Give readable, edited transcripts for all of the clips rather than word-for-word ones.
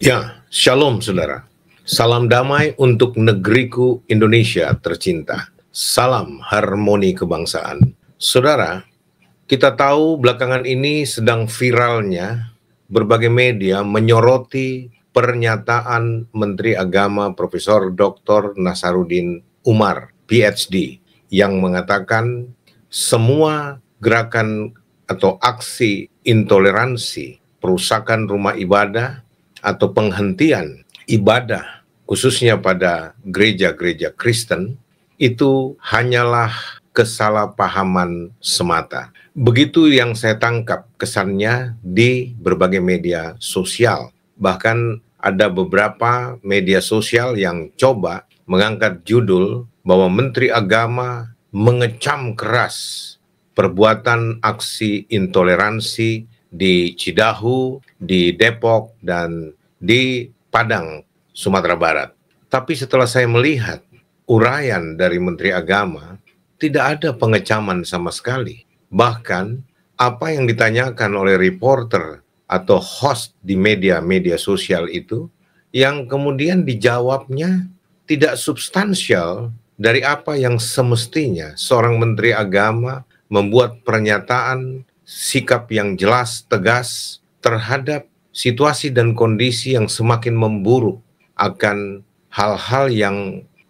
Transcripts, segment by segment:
Ya, shalom saudara. Salam damai untuk negeriku Indonesia tercinta. Salam harmoni kebangsaan. Saudara, kita tahu belakangan ini sedang viralnya berbagai media menyoroti pernyataan Menteri Agama Profesor Dr. Nasaruddin Umar, PhD, yang mengatakan semua gerakan atau aksi intoleransi, perusakan rumah ibadah, atau penghentian ibadah khususnya pada gereja-gereja Kristen itu hanyalah kesalahpahaman semata. Begitu yang saya tangkap kesannya di berbagai media sosial. Bahkan ada beberapa media sosial yang coba mengangkat judul bahwa Menteri Agama mengecam keras perbuatan aksi intoleransi di Cidahu, di Depok, dan di Padang, Sumatera Barat. Tapi setelah saya melihat uraian dari Menteri Agama, tidak ada pengecaman sama sekali. Bahkan apa yang ditanyakan oleh reporter atau host di media-media sosial itu, yang kemudian dijawabnya tidak substansial dari apa yang semestinya seorang Menteri Agama membuat pernyataan sikap yang jelas, tegas terhadap situasi dan kondisi yang semakin memburuk akan hal-hal yang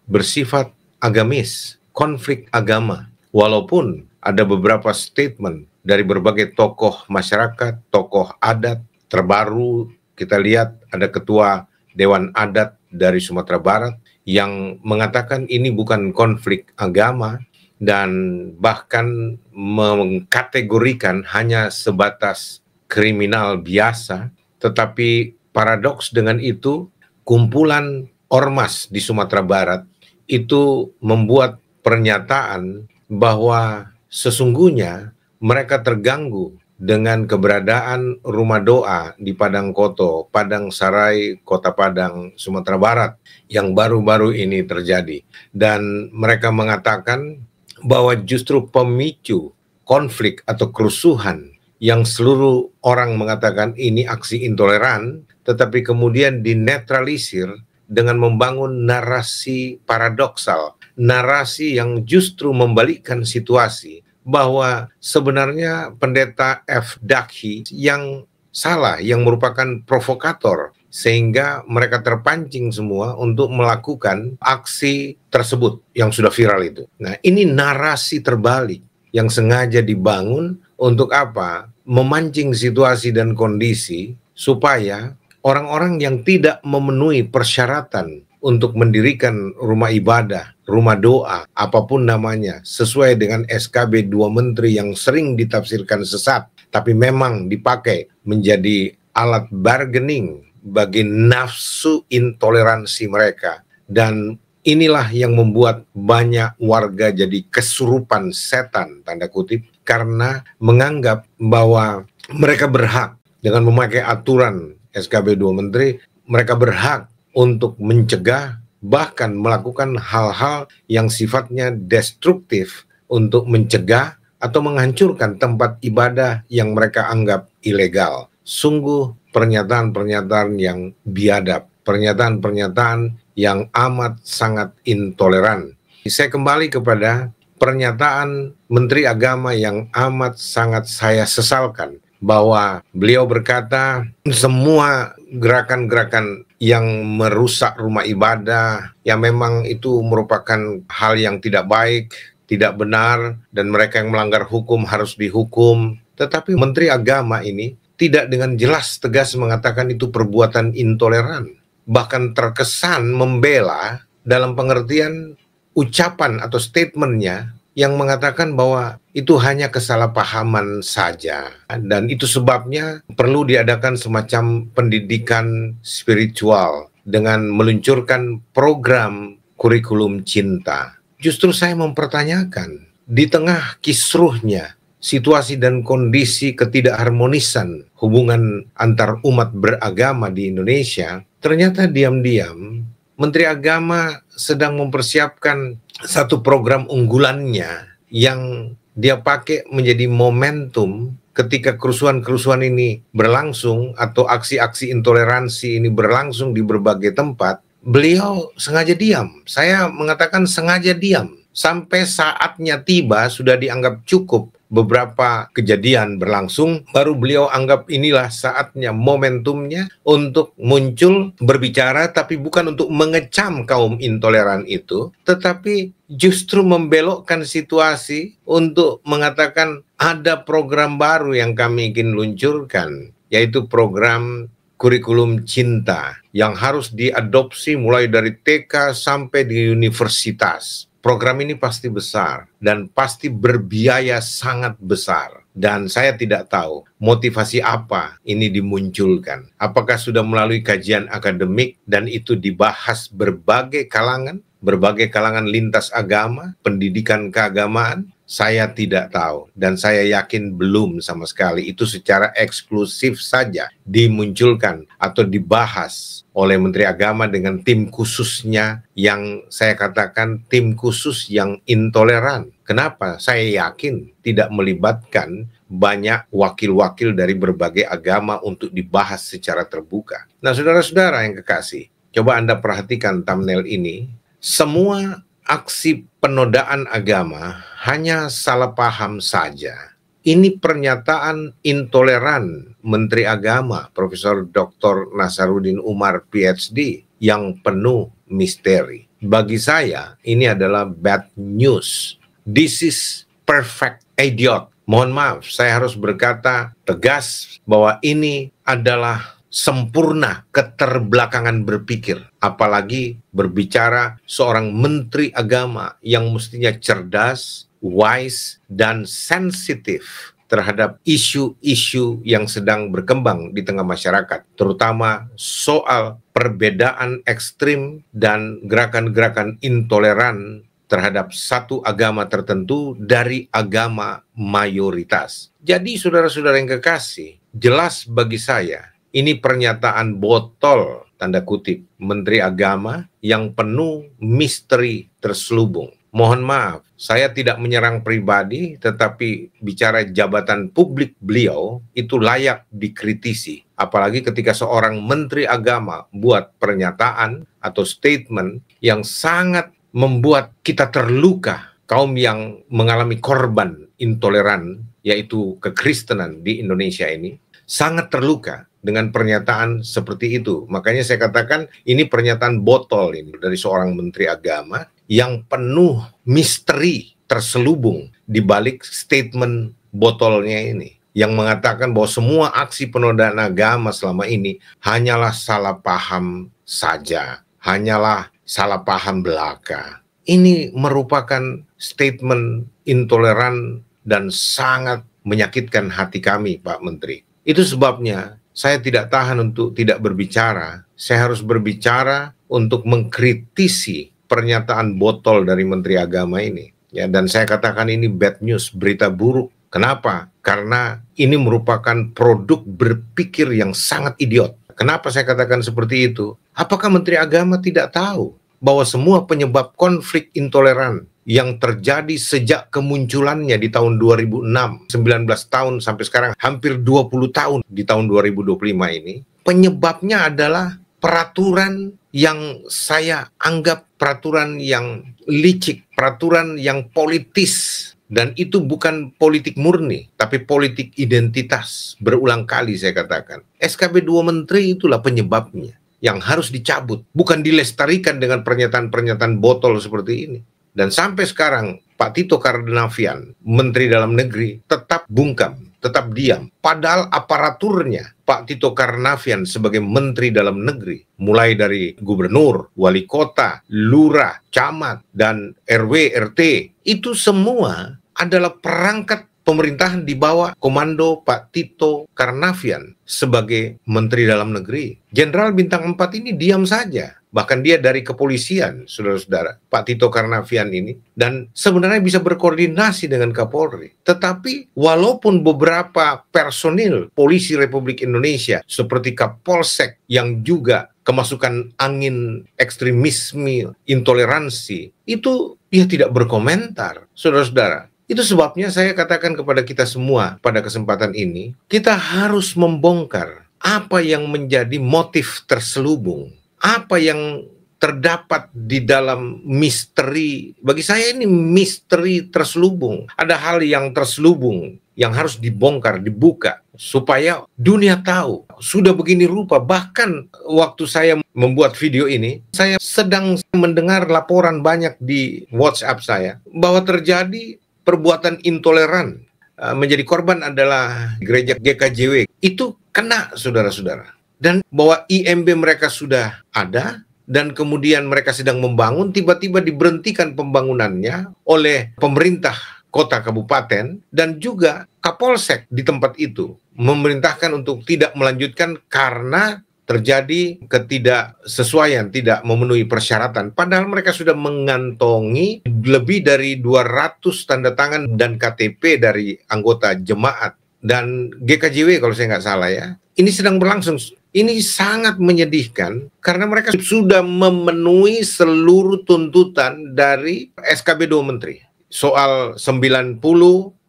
bersifat agamis, konflik agama. Walaupun ada beberapa statement dari berbagai tokoh masyarakat, tokoh adat, terbaru kita lihat ada ketua Dewan Adat dari Sumatera Barat yang mengatakan ini bukan konflik agama, dan bahkan mengkategorikan hanya sebatas kriminal biasa. Tetapi paradoks dengan itu, kumpulan ormas di Sumatera Barat itu membuat pernyataan bahwa sesungguhnya mereka terganggu dengan keberadaan rumah doa di Padang Koto, Padang Sarai, Kota Padang, Sumatera Barat yang baru-baru ini terjadi. Dan mereka mengatakan bahwa justru pemicu konflik atau kerusuhan yang seluruh orang mengatakan ini aksi intoleran, tetapi kemudian dinetralisir dengan membangun narasi paradoksal, narasi yang justru membalikkan situasi, bahwa sebenarnya pendeta F. Dakhi yang salah, yang merupakan provokator, sehingga mereka terpancing semua untuk melakukan aksi tersebut yang sudah viral itu. Nah, ini narasi terbalik yang sengaja dibangun untuk apa? Memancing situasi dan kondisi supaya orang-orang yang tidak memenuhi persyaratan untuk mendirikan rumah ibadah, rumah doa, apapun namanya, sesuai dengan SKB 2 Menteri yang sering ditafsirkan sesat, tapi memang dipakai menjadi alat bargaining bagi nafsu intoleransi mereka. Dan inilah yang membuat banyak warga jadi kesurupan setan, tanda kutip, karena menganggap bahwa mereka berhak dengan memakai aturan SKB 2 Menteri, mereka berhak untuk mencegah, bahkan melakukan hal-hal yang sifatnya destruktif untuk mencegah atau menghancurkan tempat ibadah yang mereka anggap ilegal. Sungguh pernyataan-pernyataan yang biadab, pernyataan-pernyataan yang amat sangat intoleran. Saya kembali kepada pernyataan Menteri Agama yang amat sangat saya sesalkan, bahwa beliau berkata semua gerakan-gerakan yang merusak rumah ibadah, yang memang itu merupakan hal yang tidak baik, tidak benar, dan mereka yang melanggar hukum harus dihukum. Tetapi Menteri Agama ini tidak dengan jelas tegas mengatakan itu perbuatan intoleran. Bahkan terkesan membela dalam pengertian ucapan atau statementnya yang mengatakan bahwa itu hanya kesalahpahaman saja. Dan itu sebabnya perlu diadakan semacam pendidikan spiritual dengan meluncurkan program kurikulum cinta. Justru saya mempertanyakan, di tengah kisruhnya situasi dan kondisi ketidakharmonisan hubungan antar umat beragama di Indonesia, ternyata diam-diam Menteri Agama sedang mempersiapkan satu program unggulannya yang dia pakai menjadi momentum ketika kerusuhan-kerusuhan ini berlangsung atau aksi-aksi intoleransi ini berlangsung di berbagai tempat, beliau sengaja diam. Saya mengatakan sengaja diam. Sampai saatnya tiba, sudah dianggap cukup beberapa kejadian berlangsung, baru beliau anggap inilah saatnya, momentumnya untuk muncul berbicara, tapi bukan untuk mengecam kaum intoleran itu, tetapi justru membelokkan situasi untuk mengatakan ada program baru yang kami ingin luncurkan, yaitu program kurikulum cinta yang harus diadopsi mulai dari TK sampai di universitas. Program ini pasti besar dan pasti berbiaya sangat besar. Dan saya tidak tahu motivasi apa ini dimunculkan. Apakah sudah melalui kajian akademik dan itu dibahas berbagai kalangan lintas agama, pendidikan keagamaan? Saya tidak tahu dan saya yakin belum sama sekali. Itu secara eksklusif saja dimunculkan atau dibahas oleh Menteri Agama dengan tim khususnya yang saya katakan tim khusus yang intoleran. Kenapa? Saya yakin tidak melibatkan banyak wakil-wakil dari berbagai agama untuk dibahas secara terbuka. Nah, saudara-saudara yang kekasih, coba Anda perhatikan thumbnail ini. Semua aksi penodaan agama hanya salah paham saja. Ini pernyataan intoleran Menteri Agama Profesor Dr. Nasaruddin Umar PhD yang penuh misteri. Bagi saya ini adalah bad news. This is perfect idiot. Mohon maaf, saya harus berkata tegas bahwa ini adalah sempurna keterbelakangan berpikir, apalagi berbicara seorang menteri agama yang mestinya cerdas, wise, dan sensitif terhadap isu-isu yang sedang berkembang di tengah masyarakat, terutama soal perbedaan ekstrim dan gerakan-gerakan intoleran terhadap satu agama tertentu dari agama mayoritas. Jadi saudara-saudara yang kekasih, jelas bagi saya ini pernyataan botol, tanda kutip, Menteri Agama yang penuh misteri terselubung. Mohon maaf, saya tidak menyerang pribadi, tetapi bicara jabatan publik beliau itu layak dikritisi. Apalagi ketika seorang Menteri Agama buat pernyataan atau statement yang sangat membuat kita terluka, kaum yang mengalami korban intoleran, yaitu kekristenan di Indonesia ini, sangat terluka dengan pernyataan seperti itu. Makanya saya katakan ini pernyataan botol ini dari seorang Menteri Agama yang penuh misteri terselubung di balik statement botolnya ini, yang mengatakan bahwa semua aksi penodaan agama selama ini hanyalah salah paham saja, hanyalah salah paham belaka. Ini merupakan statement intoleran dan sangat menyakitkan hati kami, Pak Menteri. Itu sebabnya saya tidak tahan untuk tidak berbicara. Saya harus berbicara untuk mengkritisi pernyataan botol dari Menteri Agama ini. Ya, dan saya katakan ini bad news, berita buruk. Kenapa? Karena ini merupakan produk berpikir yang sangat idiot. Kenapa saya katakan seperti itu? Apakah Menteri Agama tidak tahu bahwa semua penyebab konflik intoleran yang terjadi sejak kemunculannya di tahun 2006, 19 tahun sampai sekarang hampir 20 tahun di tahun 2025 ini, penyebabnya adalah peraturan yang saya anggap peraturan yang licik, peraturan yang politis. Dan itu bukan politik murni, tapi politik identitas. Berulang kali saya katakan. SKB 2 Menteri itulah penyebabnya yang harus dicabut, bukan dilestarikan dengan pernyataan-pernyataan botol seperti ini. Dan sampai sekarang Pak Tito Karnavian, Menteri Dalam Negeri, tetap bungkam, tetap diam. Padahal aparaturnya Pak Tito Karnavian sebagai Menteri Dalam Negeri, mulai dari gubernur, wali kota, lurah, camat, dan RW, RT, itu semua adalah perangkat pemerintahan di bawah komando Pak Tito Karnavian sebagai Menteri Dalam Negeri. Jenderal Bintang 4 ini diam saja. Bahkan dia dari kepolisian, saudara-saudara, Pak Tito Karnavian ini. Dan sebenarnya bisa berkoordinasi dengan Kapolri. Tetapi walaupun beberapa personil Polisi Republik Indonesia seperti Kapolsek yang juga kemasukan angin ekstremisme, intoleransi, itu dia tidak berkomentar, saudara-saudara. Itu sebabnya saya katakan kepada kita semua pada kesempatan ini, kita harus membongkar apa yang menjadi motif terselubung, apa yang terdapat di dalam misteri. Bagi saya ini misteri terselubung. Ada hal yang terselubung yang harus dibongkar, dibuka, supaya dunia tahu sudah begini rupa. Bahkan waktu saya membuat video ini, saya sedang mendengar laporan banyak di WhatsApp saya bahwa terjadi perbuatan intoleran. Menjadi korban adalah gereja GKJW. Itu kena, saudara-saudara. Dan bahwa IMB mereka sudah ada, dan kemudian mereka sedang membangun, tiba-tiba diberhentikan pembangunannya oleh pemerintah kota kabupaten, dan juga Kapolsek di tempat itu memerintahkan untuk tidak melanjutkan karena terjadi ketidaksesuaian, tidak memenuhi persyaratan. Padahal mereka sudah mengantongi lebih dari 200 tanda tangan dan KTP dari anggota jemaat. Dan GKJW kalau saya nggak salah ya, ini sedang berlangsung. Ini sangat menyedihkan karena mereka sudah memenuhi seluruh tuntutan dari SKB 2 Menteri. Soal 90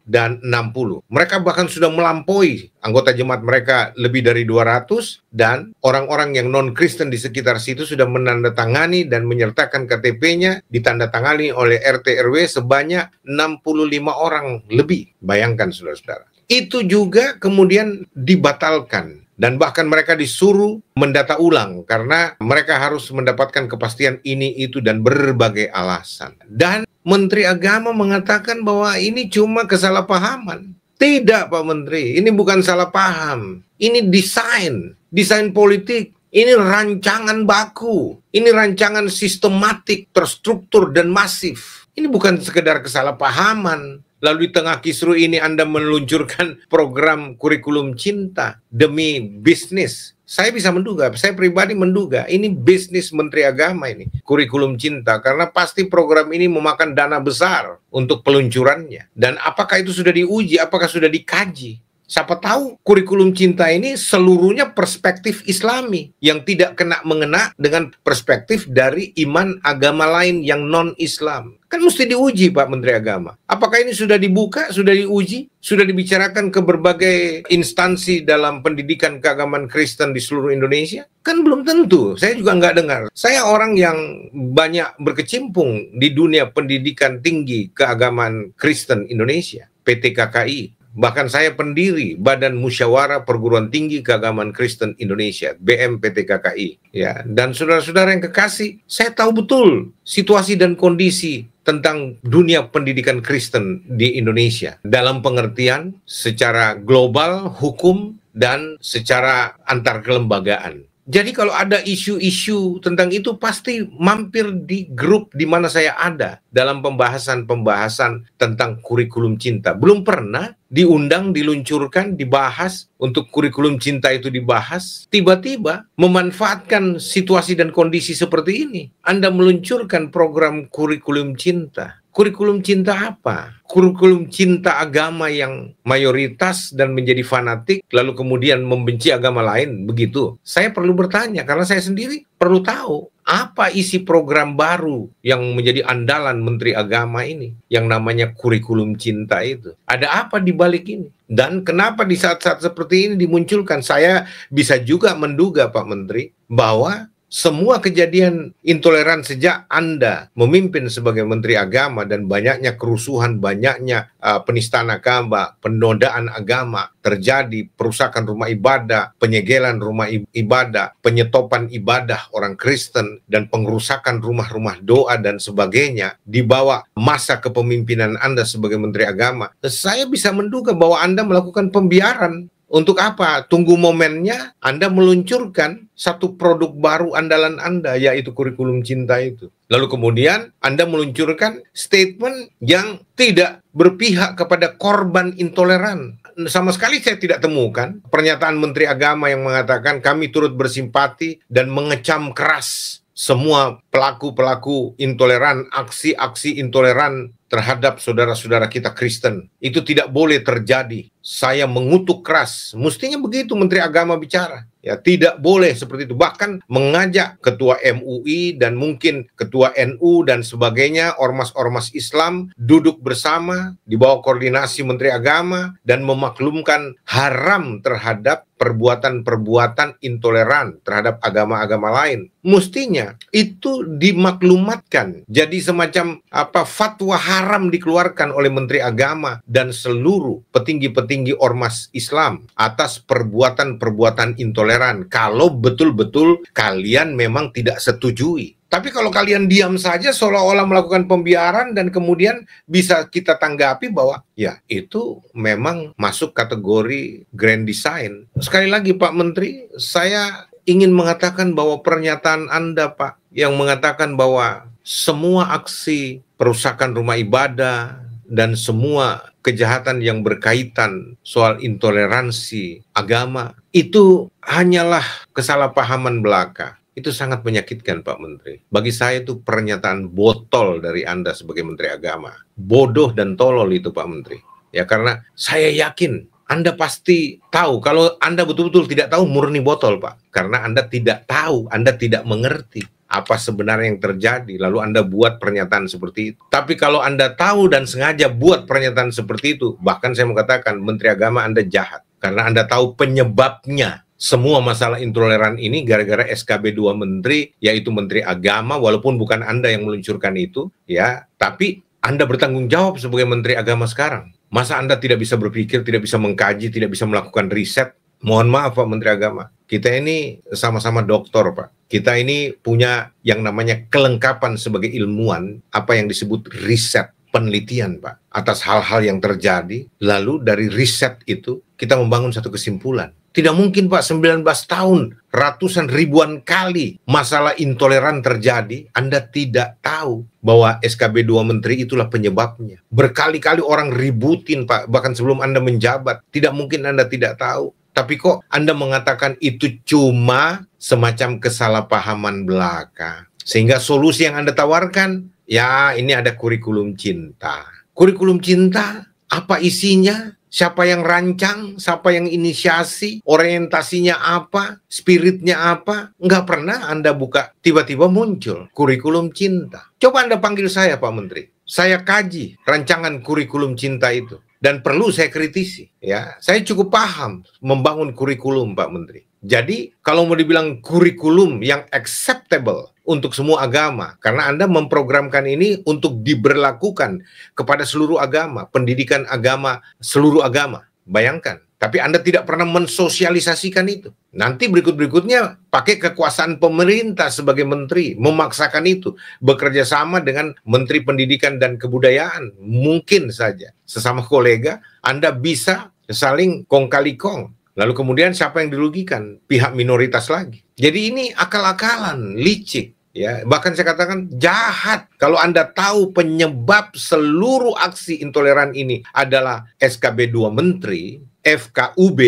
dan 60. Mereka bahkan sudah melampaui anggota jemaat mereka lebih dari 200, dan orang-orang yang non-Kristen di sekitar situ sudah menandatangani dan menyertakan KTP-nya ditandatangani oleh RT RW sebanyak 65 orang lebih. Bayangkan saudara-saudara. Itu juga kemudian dibatalkan. Dan bahkan mereka disuruh mendata ulang karena mereka harus mendapatkan kepastian ini, itu, dan berbagai alasan. Dan Menteri Agama mengatakan bahwa ini cuma kesalahpahaman. Tidak, Pak Menteri, ini bukan salah paham. Ini desain politik. Ini rancangan baku. Ini rancangan sistematik, terstruktur, dan masif. Ini bukan sekedar kesalahpahaman. Lalu di tengah kisru ini Anda meluncurkan program kurikulum cinta demi bisnis. Saya bisa menduga, saya pribadi menduga, ini bisnis Menteri Agama ini, kurikulum cinta. Karena pasti program ini memakan dana besar untuk peluncurannya. Dan apakah itu sudah diuji, apakah sudah dikaji? Siapa tahu kurikulum cinta ini seluruhnya perspektif Islami yang tidak mengena dengan perspektif dari iman agama lain yang non-Islam. Kan mesti diuji, Pak Menteri Agama. Apakah ini sudah dibuka, sudah diuji, sudah dibicarakan ke berbagai instansi dalam pendidikan keagamaan Kristen di seluruh Indonesia? Kan belum tentu, saya juga nggak dengar. Saya orang yang banyak berkecimpung di dunia pendidikan tinggi keagamaan Kristen Indonesia, PTKKI. Bahkan saya pendiri Badan Musyawarah Perguruan Tinggi Keagamaan Kristen Indonesia, BMPTKKI. Ya, dan saudara-saudara yang kekasih, saya tahu betul situasi dan kondisi tentang dunia pendidikan Kristen di Indonesia. Dalam pengertian secara global, hukum, dan secara antar kelembagaan. Jadi kalau ada isu-isu tentang itu pasti mampir di grup di mana saya ada dalam pembahasan-pembahasan tentang kurikulum cinta. Belum pernah diundang, diluncurkan, dibahas untuk kurikulum cinta itu dibahas. Tiba-tiba memanfaatkan situasi dan kondisi seperti ini. Anda meluncurkan program kurikulum cinta. Kurikulum cinta apa? Kurikulum cinta agama yang mayoritas dan menjadi fanatik, lalu kemudian membenci agama lain, begitu. Saya perlu bertanya, karena saya sendiri perlu tahu, apa isi program baru yang menjadi andalan Menteri Agama ini, yang namanya kurikulum cinta itu. Ada apa di balik ini? Dan kenapa di saat-saat seperti ini dimunculkan? Saya bisa juga menduga, Pak Menteri, bahwa semua kejadian intoleran sejak Anda memimpin sebagai Menteri Agama dan banyaknya kerusuhan, banyaknya penistaan agama, penodaan agama terjadi, perusakan rumah ibadah, penyegelan rumah ibadah, penyetopan ibadah orang Kristen, dan pengerusakan rumah-rumah doa dan sebagainya di bawah masa kepemimpinan Anda sebagai Menteri Agama. Saya bisa menduga bahwa Anda melakukan pembiaran. Untuk apa? Tunggu momennya Anda meluncurkan satu produk baru andalan Anda, yaitu kurikulum cinta itu. Lalu kemudian Anda meluncurkan statement yang tidak berpihak kepada korban intoleran. Sama sekali saya tidak temukan pernyataan Menteri Agama yang mengatakan kami turut bersimpati dan mengecam keras semua pelaku-pelaku intoleran, aksi-aksi intoleran terhadap saudara-saudara kita Kristen. Itu tidak boleh terjadi. Saya mengutuk keras. Mestinya begitu Menteri Agama bicara. Ya, tidak boleh seperti itu. Bahkan mengajak ketua MUI dan mungkin ketua NU dan sebagainya, ormas-ormas Islam duduk bersama di bawah koordinasi Menteri Agama dan memaklumkan haram terhadap perbuatan-perbuatan intoleran terhadap agama-agama lain. Mestinya itu dimaklumatkan. Jadi semacam fatwa haram dikeluarkan oleh Menteri Agama dan seluruh petinggi-petinggi ormas Islam atas perbuatan-perbuatan intoleran. Kalau betul-betul kalian memang tidak setujui. Tapi kalau kalian diam saja seolah-olah melakukan pembiaran dan kemudian bisa kita tanggapi bahwa ya itu memang masuk kategori grand design. Sekali lagi Pak Menteri, saya ingin mengatakan bahwa pernyataan Anda Pak yang mengatakan bahwa semua aksi perusakan rumah ibadah dan semua kejahatan yang berkaitan soal intoleransi agama itu hanyalah kesalahpahaman belaka. Itu sangat menyakitkan Pak Menteri. Bagi saya itu pernyataan botol dari Anda sebagai Menteri Agama. Bodoh dan tolol itu Pak Menteri. Ya karena saya yakin Anda pasti tahu. Kalau Anda betul-betul tidak tahu, murni botol Pak. Karena Anda tidak tahu, Anda tidak mengerti apa sebenarnya yang terjadi. Lalu Anda buat pernyataan seperti itu. Tapi kalau Anda tahu dan sengaja buat pernyataan seperti itu, bahkan saya mengatakan Menteri Agama Anda jahat. Karena Anda tahu penyebabnya. Semua masalah intoleran ini gara-gara SKB 2 menteri, yaitu Menteri Agama, walaupun bukan Anda yang meluncurkan itu, ya, tapi Anda bertanggung jawab sebagai Menteri Agama sekarang. Masa Anda tidak bisa berpikir, tidak bisa mengkaji, tidak bisa melakukan riset? Mohon maaf Pak Menteri Agama, kita ini sama-sama doktor Pak. Kita ini punya yang namanya kelengkapan sebagai ilmuwan, apa yang disebut riset, penelitian Pak, atas hal-hal yang terjadi, lalu dari riset itu kita membangun satu kesimpulan. Tidak mungkin Pak, 19 tahun, ratusan ribuan kali masalah intoleran terjadi, Anda tidak tahu bahwa SKB 2 Menteri itulah penyebabnya. Berkali-kali orang ributin Pak, bahkan sebelum Anda menjabat, tidak mungkin Anda tidak tahu. Tapi kok Anda mengatakan itu cuma semacam kesalahpahaman belaka. Sehingga solusi yang Anda tawarkan, ya ini ada kurikulum cinta. Kurikulum cinta, apa isinya? Siapa yang rancang, siapa yang inisiasi, orientasinya apa, spiritnya apa, nggak pernah Anda buka, tiba-tiba muncul kurikulum cinta. Coba Anda panggil saya Pak Menteri, saya kaji rancangan kurikulum cinta itu. Dan perlu saya kritisi, ya. Saya cukup paham membangun kurikulum Pak Menteri. Jadi kalau mau dibilang kurikulum yang acceptable untuk semua agama, karena Anda memprogramkan ini untuk diberlakukan kepada seluruh agama, pendidikan agama, seluruh agama. Bayangkan, tapi Anda tidak pernah mensosialisasikan itu. Nanti berikut-berikutnya pakai kekuasaan pemerintah sebagai menteri, memaksakan itu, bekerja sama dengan Menteri Pendidikan dan Kebudayaan. Mungkin saja sesama kolega Anda bisa saling kong kali kong. Lalu kemudian siapa yang dirugikan? Pihak minoritas lagi. Jadi ini akal-akalan, licik. Ya, bahkan saya katakan jahat. Kalau Anda tahu penyebab seluruh aksi intoleran ini adalah SKB 2 Menteri, FKUB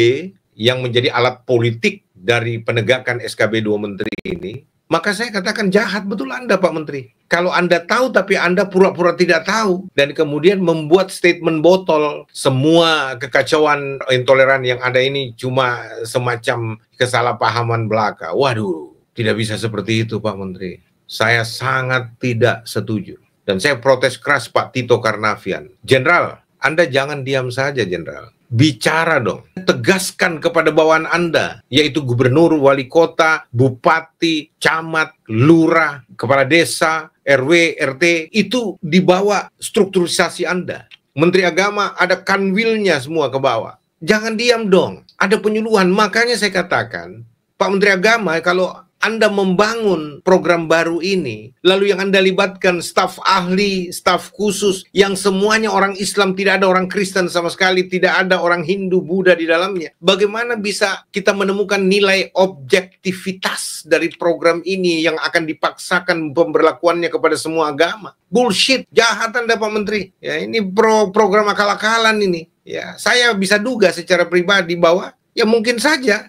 yang menjadi alat politik dari penegakan SKB 2 Menteri ini, maka saya katakan jahat betul Anda Pak Menteri. Kalau Anda tahu tapi Anda pura-pura tidak tahu dan kemudian membuat statement botol, semua kekacauan intoleran yang ada ini cuma semacam kesalahpahaman belaka. Waduh, tidak bisa seperti itu Pak Menteri. Saya sangat tidak setuju. Dan saya protes keras Pak Tito Karnavian. Jenderal, Anda jangan diam saja Jenderal. Bicara dong, tegaskan kepada bawahan Anda, yaitu gubernur, wali kota, bupati, camat, lurah, kepala desa, RW, RT, itu di bawah strukturisasi Anda. Menteri Agama ada kanwilnya semua ke bawah. Jangan diam dong, ada penyuluhan. Makanya saya katakan, Pak Menteri Agama, kalau Anda membangun program baru ini, lalu yang Anda libatkan staf ahli, staf khusus, yang semuanya orang Islam, tidak ada orang Kristen sama sekali, tidak ada orang Hindu, Buddha di dalamnya. Bagaimana bisa kita menemukan nilai objektivitas dari program ini yang akan dipaksakan pemberlakuannya kepada semua agama? Bullshit, jahat Anda Pak Menteri. Ya, ini program akal-akalan ini. Ya, saya bisa duga secara pribadi bahwa ya mungkin saja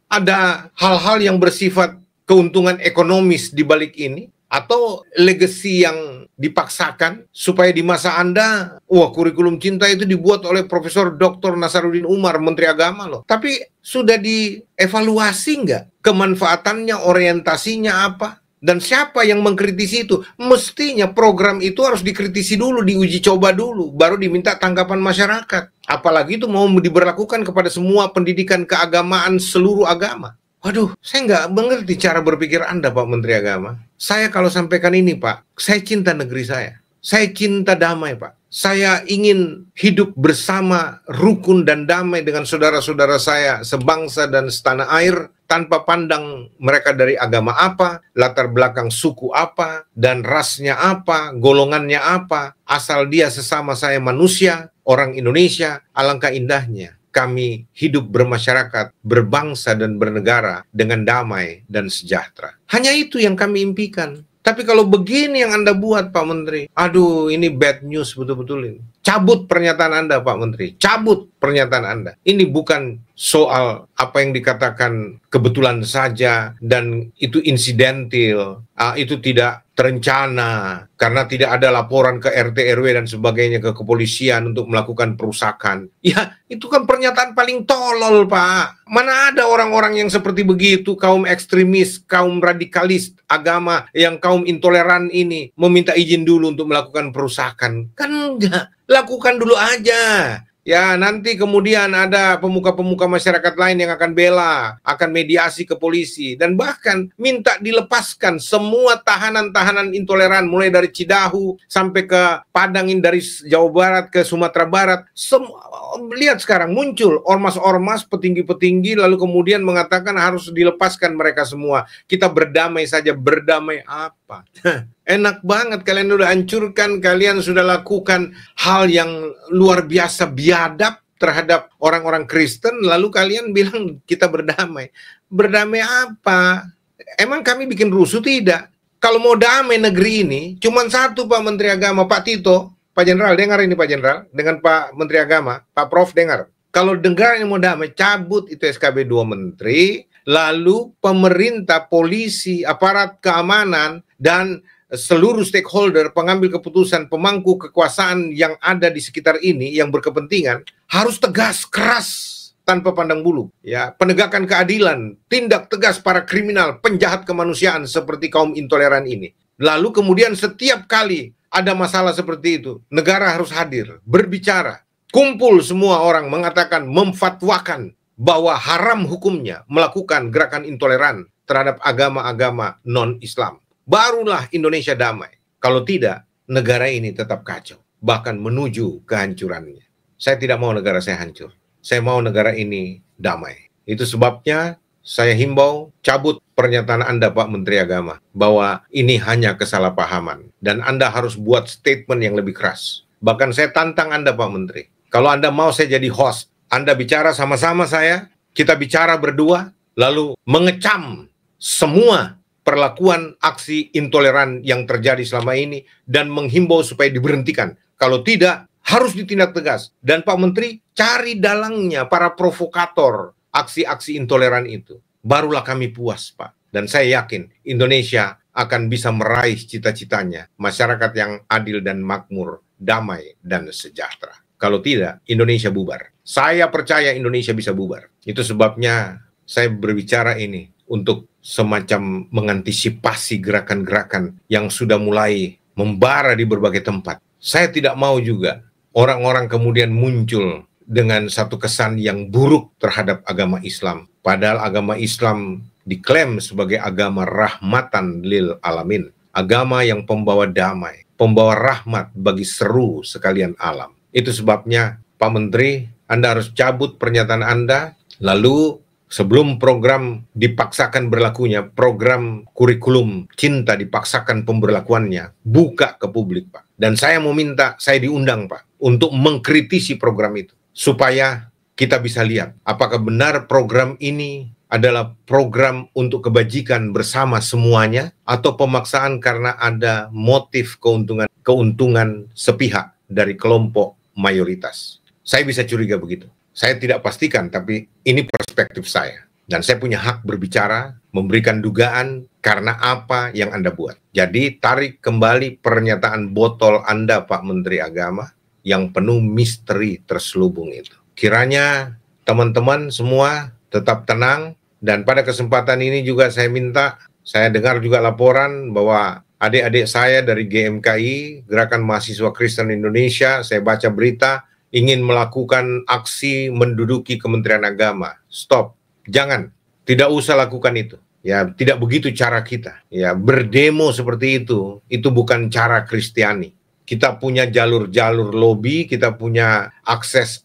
ada hal-hal yang bersifat keuntungan ekonomis di balik ini, Atau legacy yang dipaksakan supaya di masa Anda, kurikulum cinta itu dibuat oleh Profesor Dr. Nasaruddin Umar, Menteri Agama loh. Tapi sudah dievaluasi nggak? Kemanfaatannya, orientasinya apa? Dan siapa yang mengkritisi itu? Mestinya program itu harus dikritisi dulu, diuji coba dulu, baru diminta tanggapan masyarakat. Apalagi itu mau diberlakukan kepada semua pendidikan keagamaan seluruh agama. Waduh, saya nggak mengerti cara berpikir Anda, Pak Menteri Agama. Saya kalau sampaikan ini, Pak, saya cinta negeri saya. Saya cinta damai, Pak. Saya ingin hidup bersama, rukun dan damai dengan saudara-saudara saya sebangsa dan setanah air, tanpa pandang mereka dari agama apa, latar belakang suku apa, dan rasnya apa, golongannya apa. Asal dia sesama saya manusia, orang Indonesia, alangkah indahnya kami hidup bermasyarakat, berbangsa dan bernegara dengan damai dan sejahtera. Hanya itu yang kami impikan. Tapi kalau begini yang Anda buat, Pak Menteri, aduh, ini bad news betul-betul ini. Cabut pernyataan Anda, Pak Menteri. Cabut pernyataan Anda. Ini bukan soal apa yang dikatakan kebetulan saja dan itu insidental, itu tidak terencana karena tidak ada laporan ke RT RW dan sebagainya, ke kepolisian untuk melakukan perusakan. Ya, itu kan pernyataan paling tolol, Pak. Mana ada orang-orang yang seperti begitu, kaum ekstremis, kaum radikalis agama, yang kaum intoleran ini meminta izin dulu untuk melakukan perusakan. Kan enggak. Lakukan dulu aja. Ya, nanti kemudian ada pemuka-pemuka masyarakat lain yang akan bela, akan mediasi ke polisi, dan bahkan minta dilepaskan semua tahanan-tahanan intoleran, mulai dari Cidahu sampai ke Padang, dari Jawa Barat ke Sumatera Barat. Lihat sekarang muncul ormas-ormas petinggi-petinggi, lalu kemudian mengatakan harus dilepaskan mereka semua. Kita berdamai saja. Berdamai apa? Enak banget, kalian udah hancurkan, kalian sudah lakukan hal yang luar biasa biadab terhadap orang-orang Kristen, lalu kalian bilang kita berdamai. Berdamai apa? Emang kami bikin rusuh? Tidak. Kalau mau damai negeri ini, cuma satu, Pak Menteri Agama, Pak Tito, Pak Jenderal, dengar ini Pak Jenderal, dengan Pak Menteri Agama, Pak Prof dengar. Kalau dengar yang mau damai, cabut itu SKB 2 Menteri, lalu pemerintah, polisi, aparat keamanan, dan seluruh stakeholder, pengambil keputusan, pemangku kekuasaan yang ada di sekitar ini yang berkepentingan harus tegas, keras, tanpa pandang bulu. Ya, penegakan keadilan, tindak tegas para kriminal, penjahat kemanusiaan seperti kaum intoleran ini. Lalu kemudian setiap kali ada masalah seperti itu, negara harus hadir, berbicara, kumpul semua orang mengatakan, memfatwakan bahwa haram hukumnya melakukan gerakan intoleran terhadap agama-agama non-Islam. Barulah Indonesia damai. Kalau tidak, negara ini tetap kacau, bahkan menuju kehancurannya. Saya tidak mau negara saya hancur. Saya mau negara ini damai. Itu sebabnya saya himbau, cabut pernyataan Anda, Pak Menteri Agama, bahwa ini hanya kesalahpahaman. Dan Anda harus buat statement yang lebih keras. Bahkan saya tantang Anda, Pak Menteri. Kalau Anda mau saya jadi host, Anda bicara sama-sama saya, kita bicara berdua, lalu mengecam semua perlakuan aksi intoleran yang terjadi selama ini dan menghimbau supaya diberhentikan. Kalau tidak, harus ditindak tegas. Dan Pak Menteri, cari dalangnya para provokator aksi-aksi intoleran itu. Barulah kami puas, Pak. Dan saya yakin Indonesia akan bisa meraih cita-citanya. Masyarakat yang adil dan makmur, damai dan sejahtera. Kalau tidak, Indonesia bubar. Saya percaya Indonesia bisa bubar. Itu sebabnya saya berbicara ini untuk semacam mengantisipasi gerakan-gerakan yang sudah mulai membara di berbagai tempat. Saya tidak mau juga orang-orang kemudian muncul dengan satu kesan yang buruk terhadap agama Islam. Padahal agama Islam diklaim sebagai agama rahmatan lil alamin. Agama yang pembawa damai, pembawa rahmat bagi seru sekalian alam. Itu sebabnya Pak Menteri, Anda harus cabut pernyataan Anda, lalu sebelum program dipaksakan berlakunya, program kurikulum cinta dipaksakan pemberlakuannya, buka ke publik, Pak. Dan saya mau minta, saya diundang, Pak, untuk mengkritisi program itu. Supaya kita bisa lihat, apakah benar program ini adalah program untuk kebajikan bersama semuanya, atau pemaksaan karena ada motif keuntungan sepihak dari kelompok mayoritas. Saya bisa curiga begitu. Saya tidak pastikan, tapi ini perspektif saya. Dan saya punya hak berbicara, memberikan dugaan karena apa yang Anda buat. Jadi tarik kembali pernyataan botol Anda, Pak Menteri Agama, yang penuh misteri terselubung itu. Kiranya teman-teman semua tetap tenang, dan pada kesempatan ini juga saya minta, saya dengar juga laporan bahwa adik-adik saya dari GMKI, Gerakan Mahasiswa Kristen Indonesia, saya baca berita, ingin melakukan aksi menduduki Kementerian Agama. Stop. Jangan, tidak usah lakukan itu. Ya, tidak begitu cara kita. Ya, berdemo seperti itu bukan cara Kristiani. Kita punya jalur-jalur lobby, kita punya akses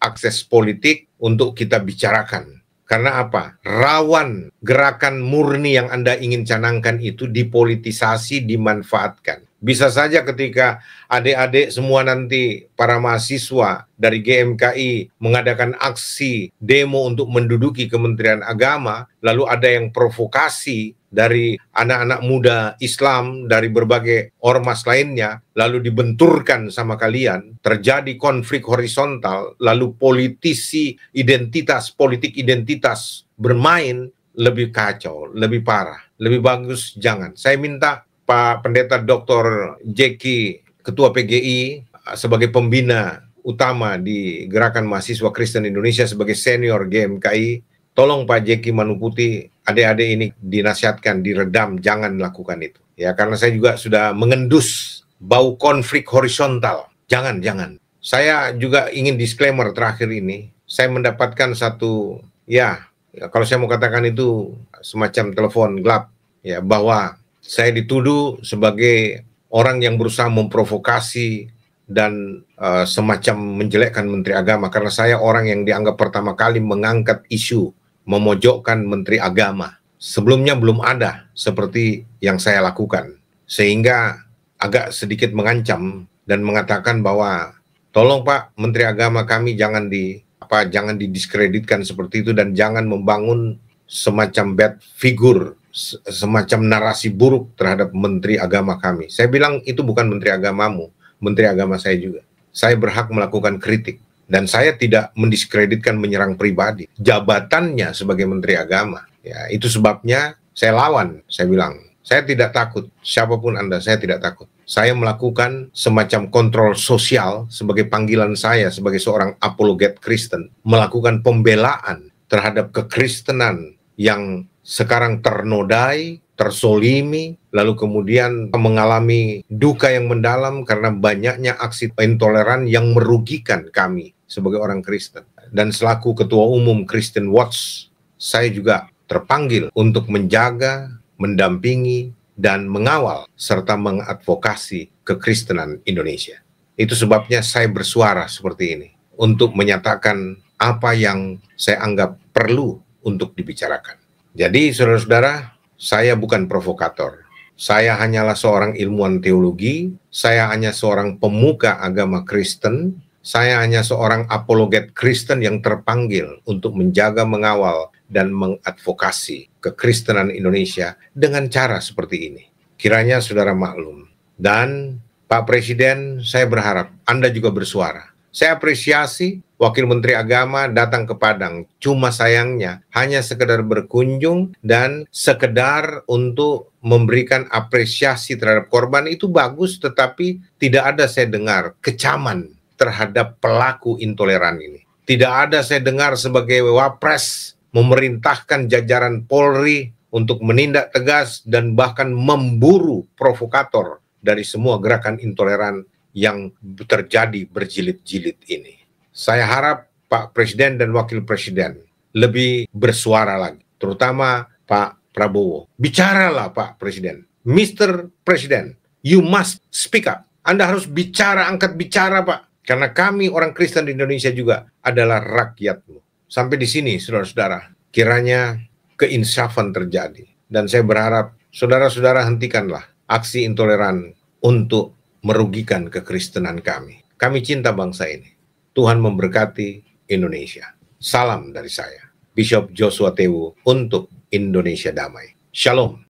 politik untuk kita bicarakan. Karena apa? Rawan gerakan murni yang Anda ingin canangkan itu dipolitisasi, dimanfaatkan. Bisa saja ketika adik-adik semua nanti para mahasiswa dari GMKI mengadakan aksi demo untuk menduduki Kementerian Agama, lalu ada yang provokasi dari anak-anak muda Islam dari berbagai ormas lainnya, lalu dibenturkan sama kalian, terjadi konflik horizontal, lalu politik identitas bermain, lebih kacau, lebih parah, lebih bagus jangan. Saya minta Pak Pendeta Dr. Jeki, Ketua PGI, sebagai pembina utama di Gerakan Mahasiswa Kristen Indonesia sebagai senior GMKI, tolong Pak Jeki Manuputi, adik-adik ini dinasihatkan, diredam, jangan lakukan itu. Ya, karena saya juga sudah mengendus bau konflik horizontal. Jangan. Saya juga ingin disclaimer terakhir ini, saya mendapatkan satu, kalau saya mau katakan itu semacam telepon gelap, ya, bahwa saya dituduh sebagai orang yang berusaha memprovokasi dan semacam menjelekkan Menteri Agama, karena saya orang yang dianggap pertama kali mengangkat isu memojokkan Menteri Agama. Sebelumnya belum ada seperti yang saya lakukan, sehingga agak sedikit mengancam dan mengatakan bahwa tolong Pak Menteri Agama kami jangan didiskreditkan seperti itu dan jangan membangun semacam bad figure, semacam narasi buruk terhadap Menteri Agama kami. Saya bilang itu bukan Menteri Agamamu, Menteri Agama saya juga. Saya berhak melakukan kritik dan saya tidak mendiskreditkan, menyerang pribadi. Jabatannya sebagai Menteri Agama, ya itu sebabnya saya lawan. Saya bilang, saya tidak takut, siapapun Anda, saya tidak takut. Saya melakukan semacam kontrol sosial sebagai panggilan saya sebagai seorang apologet Kristen, melakukan pembelaan terhadap kekristenan yang sekarang ternodai, tersolimi, lalu kemudian mengalami duka yang mendalam karena banyaknya aksi intoleran yang merugikan kami sebagai orang Kristen. Dan selaku Ketua Umum Christian Watch, saya juga terpanggil untuk menjaga, mendampingi, dan mengawal serta mengadvokasi kekristenan Indonesia. Itu sebabnya saya bersuara seperti ini, untuk menyatakan apa yang saya anggap perlu untuk dibicarakan. Jadi saudara-saudara, saya bukan provokator. Saya hanyalah seorang ilmuwan teologi, saya hanya seorang pemuka agama Kristen, saya hanya seorang apologet Kristen yang terpanggil untuk menjaga, mengawal, dan mengadvokasi kekristenan Indonesia dengan cara seperti ini. Kiranya saudara maklum. Dan Pak Presiden, saya berharap Anda juga bersuara. Saya apresiasi Wakil Menteri Agama datang ke Padang. Cuma sayangnya hanya sekedar berkunjung dan sekedar untuk memberikan apresiasi terhadap korban. Itu bagus, tetapi tidak ada saya dengar kecaman terhadap pelaku intoleran ini. Tidak ada saya dengar sebagai wapres memerintahkan jajaran Polri untuk menindak tegas dan bahkan memburu provokator dari semua gerakan intoleran yang terjadi berjilid-jilid ini. Saya harap Pak Presiden dan Wakil Presiden lebih bersuara lagi, terutama Pak Prabowo. Bicaralah Pak Presiden. Mr. Presiden, you must speak up. Anda harus bicara, angkat bicara Pak. Karena kami orang Kristen di Indonesia juga adalah rakyatmu. Sampai di sini, saudara-saudara, kiranya keinsafan terjadi. Dan saya berharap, saudara-saudara hentikanlah aksi intoleran untuk merugikan kekristenan kami. Kami cinta bangsa ini. Tuhan memberkati Indonesia. Salam dari saya, Bishop Joshua Tewu, untuk Indonesia Damai. Shalom.